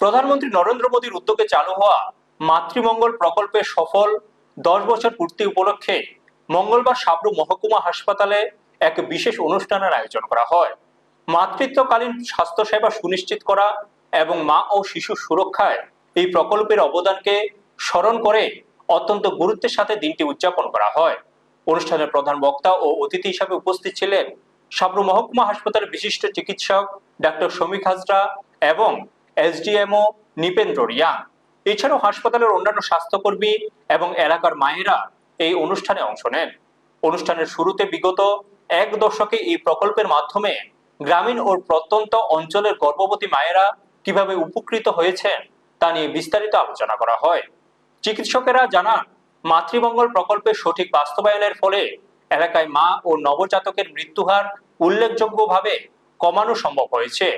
প্রধানমন্ত্রী নরেন্দ্র মোদীর উদ্যোগে চালু হওয়া মাতৃমঙ্গল প্রকল্পের সফল 10 বছর পূর্তি উপলক্ষে মঙ্গলবার সাবরু মহকুমা হাসপাতালে এক বিশেষ অনুষ্ঠানের আয়োজন করা হয়। মাতৃত্বকালীন স্বাস্থ্যসেবা সুনিশ্চিত করা এবং মা ও শিশু সুরক্ষায় এই প্রকল্পের অবদানকে স্মরণ করে অত্যন্ত গুরুত্বের সাথে দিনটি উদযাপন করা হয়। অনুষ্ঠানের প্রধান বক্তা ও অতিথি হিসাবে উপস্থিত ছিলেন সাবরু মহকুমা হাসপাতালের বিশিষ্ট চিকিৎসক ডক্টর শমিক হাজরা এবং এসডিএমও নিপেন্দ্র রিয়াং। এছাড়াও হাসপাতালের অন্যান্য স্বাস্থ্যকর্মী এবং এলাকার মায়েরা এই অনুষ্ঠানে অংশ নেন। অনুষ্ঠানের শুরুতে বিগত 1 দশকে এই প্রকল্পের মাধ্যমে গ্রামীণ ও প্রত্যন্ত অঞ্চলের গর্ভবতী মায়েরা কিভাবে উপকৃত হয়েছেন তা নিয়ে বিস্তারিত আলোচনা করা হয়। চিকিৎসকেরা জানান, মাতৃমঙ্গল প্রকল্পের সঠিক বাস্তবায়নের ফলে এলাকায় মা ও নবজাতকের মৃত্যুহার উল্লেখযোগ্যভাবে কমানো সম্ভব হয়েছে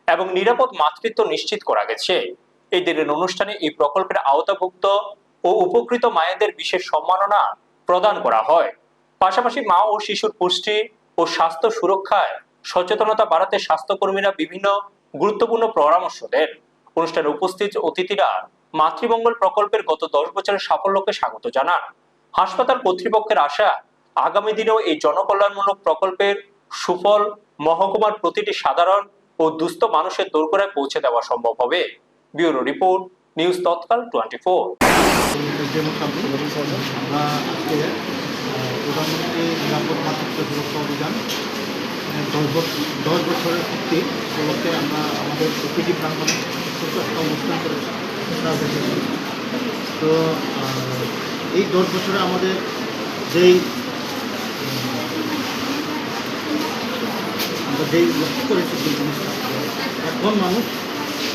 এবং নিরাপদ মাতৃত্ব নিশ্চিত করা গেছে। এই দিনের অনুষ্ঠানে এই প্রকল্পের আওতাভুক্ত ও উপকৃত মায়েদের বিশেষ সম্মাননা প্রদান করা হয়। পাশাপাশি মা ও শিশুর পুষ্টি ও স্বাস্থ্য সুরক্ষায় সচেতনতা বাড়াতে স্বাস্থ্যকর্মীরা বিভিন্ন গুরুত্বপূর্ণ পরামর্শ দেন। অনুষ্ঠানে উপস্থিত অতিথিরা মাতৃমঙ্গল প্রকল্পের গত 10 বছরের সাফল্যকে স্বাগত জানান। হাসপাতাল কর্তৃপক্ষের আশা, আগামী দিনেও এই জনকল্যাণমূলক প্রকল্পের সুফল মহকুমার প্রতিটি সাধারণ ও দুস্থ মানুষের দোরগোড়ায় পৌঁছে দেওয়া সম্ভব হবে। ব্যুরো রিপোর্ট, নিউজ তৎকাল 24। প্রধানমন্ত্রী নিরাপদ মাতৃত্ব সুরক্ষা অভিযান 10 বছরের পূর্তি উপলক্ষে আমরা আমাদের প্রতিটি প্রাঙ্গণে ছোট্ট একটা অনুষ্ঠান করেছি। তো এই 10 বছরে আমাদের যেই লক্ষ্য করেছি সেই জিনিসটা, এখন মানুষ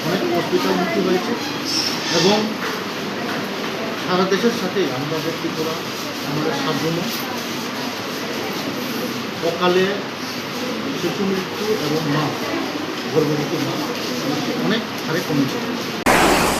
অনেক হসপিটাল মুক্তি হয়েছে এবং সারা দেশের সাথেই আমরা দেখি করা আমাদের সাবরুম অকালে শিশু মৃত্যু এবং মা গর্ভবতী মা অনেক হারে কমেছে।